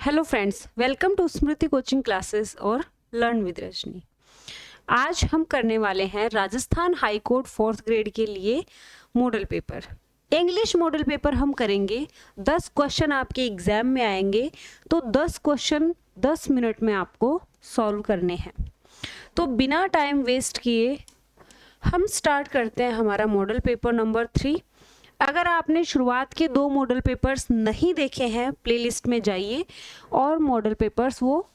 Hello friends, welcome to Smriti coaching classes और learn with Rajni. आज हम करने वाले हैं Rajasthan high court 4th grade के लिए model paper. English model paper हम करेंगे। 10 क्वेश्चन आपके एग्जाम में आएंगे, तो 10 क्वेश्चन 10 मिनट में आपको सॉल्व करने हैं। तो बिना टाइम वेस्ट किए हम स्टार्ट करते हैं हमारा मॉडल पेपर नंबर 3। अगर आपने शुरुआत के 2 मॉडल पेपर्स नहीं देखे हैं, प्लेलिस्ट में जाइए और मॉडल पेपर्स वो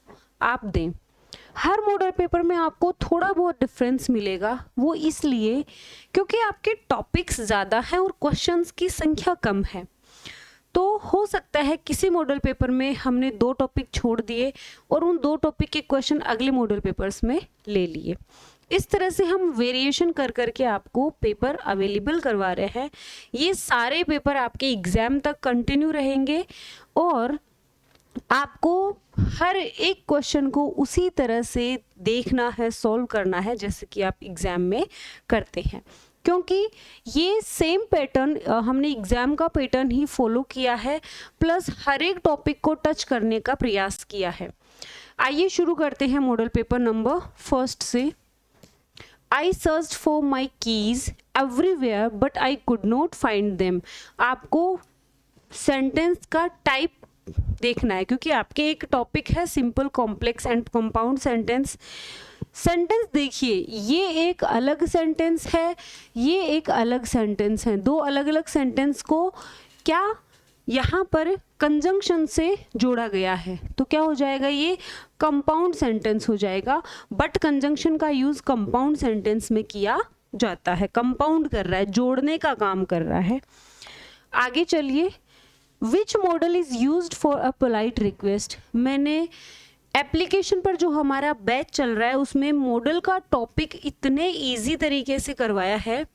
आप दें। हर मॉडल पेपर में आपको थोड़ा बहुत डिफरेंस मिलेगा, वो इसलिए क्योंकि आपके टॉपिक्स ज़्यादा हैं और क्वेश्चंस की संख्या कम है। तो हो सकता है किसी मॉडल पेपर में हमने 2 टॉपिक छोड़ दिए और उन 2 टॉपिक के क्वेश्चन अगले मॉडल पेपर्स में ले लिए। इस तरह से हम वेरिएशन कर करके आपको पेपर अवेलेबल करवा रहे हैं। ये सारे पेपर आपके एग्जाम तक कंटिन्यू रहेंगे और आपको हर एक क्वेश्चन को उसी तरह से देखना है, सॉल्व करना है जैसे कि आप एग्जाम में करते हैं, क्योंकि ये सेम पैटर्न हमने एग्जाम का पैटर्न ही फॉलो किया है, प्लस हर एक टॉपिक को टच करने का प्रयास किया है। आइए शुरू करते हैं मॉडल पेपर नंबर 1 से। I searched for my keys everywhere but I could not find them। आपको सेंटेंस का टाइप देखना है, क्योंकि आपके एक टॉपिक है simple, complex and compound sentence. Sentence देखिए, ये एक अलग सेंटेंस है, ये एक अलग सेंटेंस है। 2 अलग अलग सेंटेंस को क्या यहाँ पर कंजंक्शन से जोड़ा गया है, तो क्या हो जाएगा, ये कंपाउंड सेंटेंस हो जाएगा। बट कंजंक्शन का यूज कंपाउंड सेंटेंस में किया जाता है। कंपाउंड कर रहा है, जोड़ने का काम कर रहा है। आगे चलिए। Which model is used for a polite request. मैंने एप्लीकेशन पर जो हमारा बैच चल रहा है उसमें मॉडल का टॉपिक इतने इजी तरीके से करवाया है।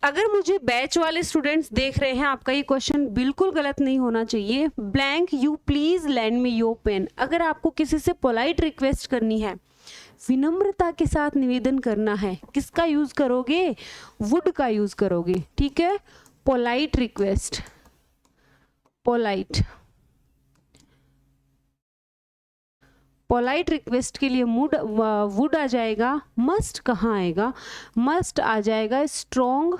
अगर मुझे बैच वाले स्टूडेंट्स देख रहे हैं, आपका ये क्वेश्चन बिल्कुल गलत नहीं होना चाहिए। Blank you please lend me your pen. अगर आपको किसी से पोलाइट रिक्वेस्ट करनी है, विनम्रता के साथ निवेदन करना है, किसका यूज करोगे, वुड का यूज करोगे। ठीक है, polite request, polite polite request के लिए वुड आ जाएगा। मस्ट कहाँ आएगा, मस्ट आ जाएगा स्ट्रॉन्ग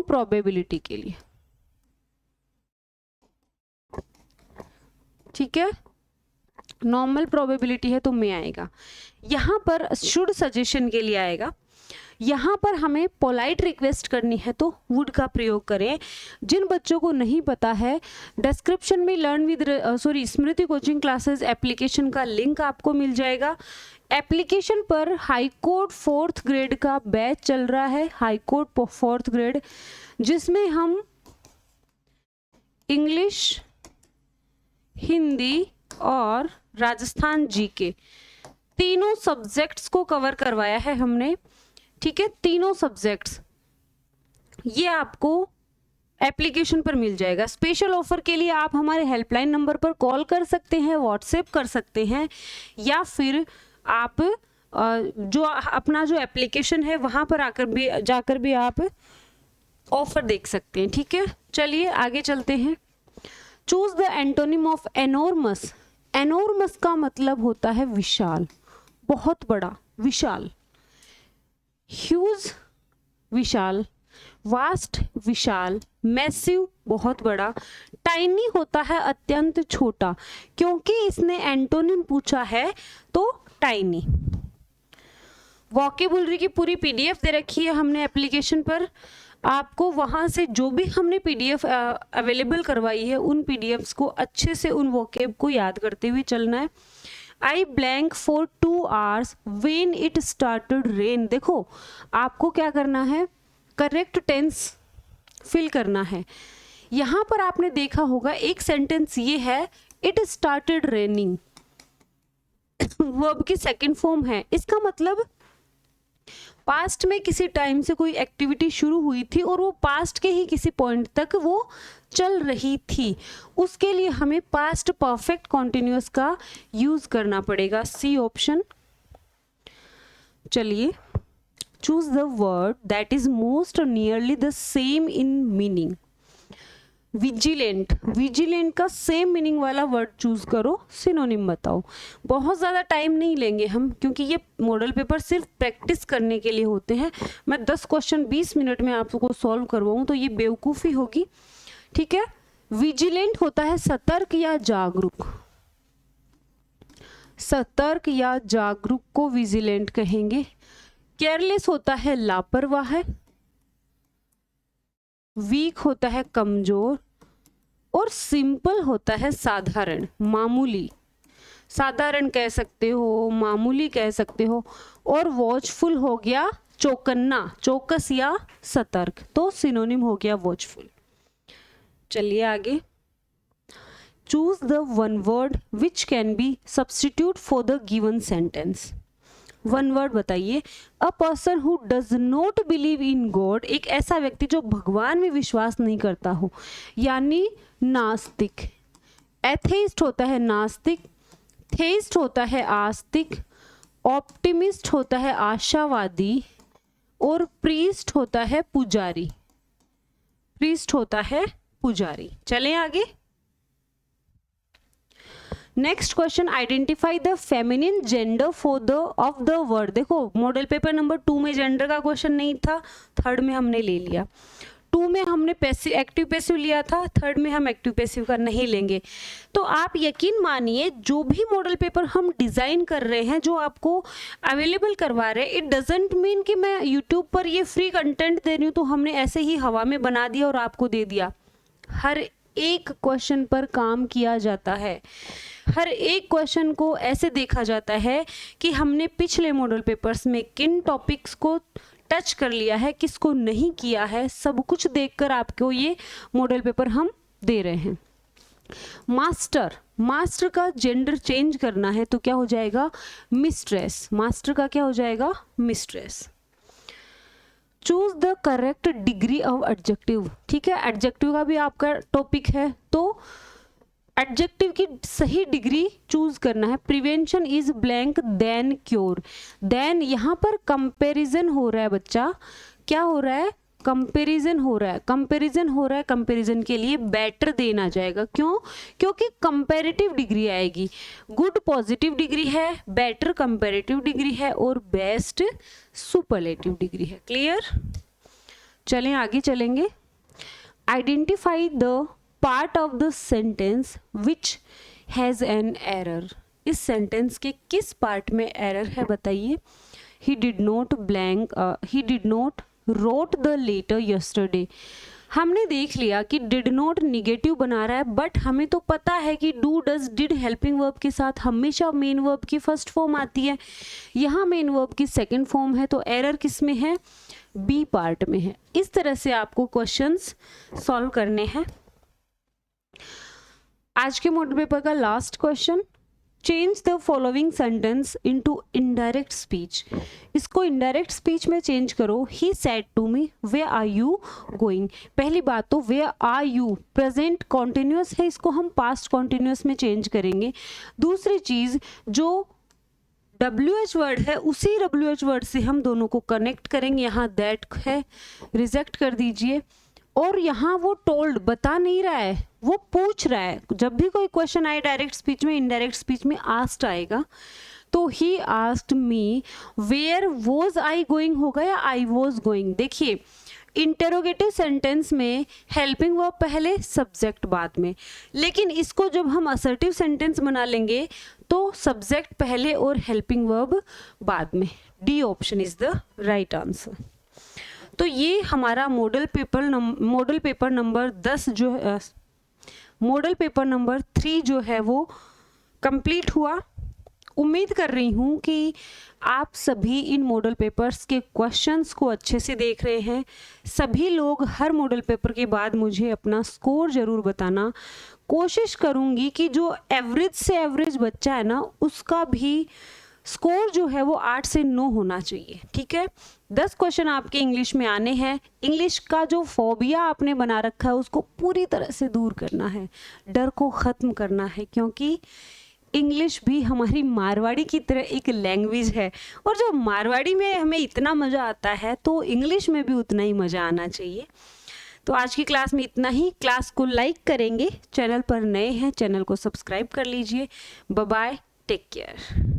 प्रोबेबिलिटी के लिए। ठीक है, नॉर्मल प्रोबेबिलिटी है तो में आएगा। यहाँ पर शुड सजेशन के लिए आएगा। यहाँ पर हमें पोलाइट रिक्वेस्ट करनी है तो वुड का प्रयोग करें। जिन बच्चों को नहीं पता है, डिस्क्रिप्शन में learn with Smriti coaching classes application का लिंक आपको मिल जाएगा। एप्लीकेशन पर हाई कोर्ट 4th ग्रेड का बैच चल रहा है, हाई कोर्ट 4th ग्रेड, जिसमें हम इंग्लिश, हिंदी और राजस्थान जीके तीनों सब्जेक्ट्स को कवर करवाया है हमने। ठीक है, तीनों सब्जेक्ट्स ये आपको एप्लीकेशन पर मिल जाएगा। स्पेशल ऑफर के लिए आप हमारे हेल्पलाइन नंबर पर कॉल कर सकते हैं, व्हाट्सएप कर सकते हैं, या फिर आप जो अपना जो एप्लीकेशन है वहां पर जाकर भी आप ऑफर देख सकते हैं। ठीक है, चलिए आगे चलते हैं। Choose the antonym of enormous. Enormous का मतलब होता है विशाल, बहुत बड़ा, विशाल। ह्यूज विशाल, वास्ट विशाल, मैसिव बहुत बड़ा, टाइनी होता है अत्यंत छोटा। क्योंकि इसने एंटोनिम पूछा है तो टाइनी। वोकेबुलरी की पूरी पीडीएफ दे रखी है हमने एप्लीकेशन पर। आपको वहां से जो भी हमने पीडीएफ अवेलेबल करवाई है उन पीडीएफ्स को अच्छे से, उन वोकेब को याद करते हुए चलना है। I blank for 2 hours when it started rain। देखो आपको क्या करना है, करेक्ट टेंस फिल करना है। यहाँ पर आपने देखा होगा एक सेंटेंस ये है, इट स्टार्टेड रेनिंग, वर्ब की सेकंड फॉर्म है। इसका मतलब पास्ट में किसी टाइम से कोई एक्टिविटी शुरू हुई थी और वो पास्ट के ही किसी पॉइंट तक वो चल रही थी। उसके लिए हमें पास्ट परफेक्ट कॉन्टिन्यूअस का यूज करना पड़ेगा, सी ऑप्शन। चलिए, choose the word that is most nearly the same in meaning. Vigilant, vigilant का सेम मीनिंग वाला वर्ड चूज करो, सिनोनिम बताओ। बहुत ज़्यादा टाइम नहीं लेंगे हम, क्योंकि ये मॉडल पेपर सिर्फ प्रैक्टिस करने के लिए होते हैं। मैं 10 क्वेश्चन 20 मिनट में आपको सॉल्व करवाऊँ तो ये बेवकूफ़ी होगी, ठीक है। विजिलेंट होता है सतर्क या जागरूक, सतर्क या जागरूक को विजिलेंट कहेंगे। केयरलेस होता है लापरवाह, वीक होता है कमजोर, और सिंपल होता है साधारण, मामूली। साधारण कह सकते हो, मामूली कह सकते हो। और वॉचफुल हो गया चौकन्ना, चौकस या सतर्क, तो सिनोनिम हो गया वॉचफुल। चलिए आगे। Choose the one word which can be substitute for the given sentence. One word बताइए। A person who does not believe in God, एक ऐसा व्यक्ति जो भगवान में विश्वास नहीं करता हो, यानी नास्तिक। एथेइस्ट होता है नास्तिक, थेइस्ट होता है आस्तिक, ऑप्टिमिस्ट होता है आशावादी, और प्रीस्ट होता है पुजारी, प्रीस्ट होता है पुजारी। चलें आगे। Next question, identify the feminine gender for the of the word. देखो मॉडल पेपर नंबर 2 में जेंडर का क्वेश्चन नहीं था, थर्ड में हमने ले लिया। 2 में हमने पैसिव एक्टिव पैसिव लिया था, थर्ड में हम एक्टिव पैसिव का नहीं लेंगे। तो आप यकीन मानिए जो भी मॉडल पेपर हम डिज़ाइन कर रहे हैं, जो आपको अवेलेबल करवा रहे हैं, इट डजेंट मीन कि मैं यूट्यूब पर ये फ्री कंटेंट दे रही हूँ तो हमने ऐसे ही हवा में बना दिया और आपको दे दिया। हर एक क्वेश्चन पर काम किया जाता है, हर एक क्वेश्चन को ऐसे देखा जाता है कि हमने पिछले मॉडल पेपर्स में किन टॉपिक्स को टच कर लिया है, किसको नहीं किया है, सब कुछ देखकर आपको ये मॉडल पेपर हम दे रहे हैं। मास्टर, मास्टर का जेंडर चेंज करना है तो क्या हो जाएगा, मिस्ट्रेस। मास्टर का क्या हो जाएगा, mistress. Choose the correct degree of adjective, ठीक है, एडजेक्टिव का भी आपका टॉपिक है, तो एडजेक्टिव की सही डिग्री चूज करना है। Prevention is blank than cure. Then यहाँ पर कंपैरिजन हो रहा है बच्चा, क्या हो रहा है, कंपैरिजन हो रहा है, कंपैरिजन हो रहा है, कंपैरिजन के लिए बेटर देना जाएगा। क्यों, क्योंकि कंपैरेटिव डिग्री आएगी। गुड पॉजिटिव डिग्री है, बेटर कंपैरेटिव डिग्री है, और बेस्ट सुपरलेटिव डिग्री है। क्लियर। चलें आगे चलेंगे। Identify the part of the sentence which has an error. इस सेंटेंस के किस पार्ट में एरर है बताइए। He did not wrote the letter yesterday. हमने देख लिया कि डिड नॉट निगेटिव बना रहा है, बट हमें तो पता है कि do does did helping verb के साथ हमेशा मेन वर्ब की फर्स्ट फॉर्म आती है, यहाँ मेन वर्ब की सेकंड फॉर्म है, तो एरर किस में है, बी पार्ट में है। इस तरह से आपको क्वेश्चंस सॉल्व करने हैं। आज के मॉडल पेपर का last question, change the following sentence into indirect speech. इसको इनडायरेक्ट स्पीच में चेंज करो। He said to me where are you going. पहली बात तो where are you present continuous है, इसको हम पास्ट कॉन्टिन्यूस में चेंज करेंगे। दूसरी चीज, जो WH वर्ड है उसी WH वर्ड से हम दोनों को कनेक्ट करेंगे। यहाँ दैट है, रिजेक्ट कर दीजिए। और यहाँ वो टोल्ड बता नहीं रहा है, वो पूछ रहा है। जब भी कोई क्वेश्चन आए डायरेक्ट स्पीच में, इनडायरेक्ट स्पीच में आस्क्ड आएगा, तो he asked me where was I going होगा या आई वॉज गोइंग। देखिए इंटेरोगेटिव सेंटेंस में हेल्पिंग वर्ब पहले, सब्जेक्ट बाद में, लेकिन इसको जब हम असर्टिव सेंटेंस बना लेंगे तो सब्जेक्ट पहले और हेल्पिंग वर्ब बाद में। D option is the right answer. तो ये हमारा मॉडल पेपर नंबर 10 जो है, मॉडल पेपर नंबर 3 जो है वो कंप्लीट हुआ। उम्मीद कर रही हूँ कि आप सभी इन मॉडल पेपर्स के क्वेश्चंस को अच्छे से देख रहे हैं। सभी लोग हर मॉडल पेपर के बाद मुझे अपना स्कोर ज़रूर बताना। कोशिश करूँगी कि जो एवरेज से एवरेज बच्चा है ना, उसका भी स्कोर जो है वो 8 से 9 होना चाहिए, ठीक है। 10 क्वेश्चन आपके इंग्लिश में आने हैं। इंग्लिश का जो फोबिया आपने बना रखा है उसको पूरी तरह से दूर करना है, डर को ख़त्म करना है, क्योंकि इंग्लिश भी हमारी मारवाड़ी की तरह एक लैंग्वेज है, और जो मारवाड़ी में हमें इतना मज़ा आता है तो इंग्लिश में भी उतना ही मज़ा आना चाहिए। तो आज की क्लास में इतना ही। क्लास को लाइक करेंगे, चैनल पर नए हैं चैनल को सब्सक्राइब कर लीजिए। Bye bye, take care.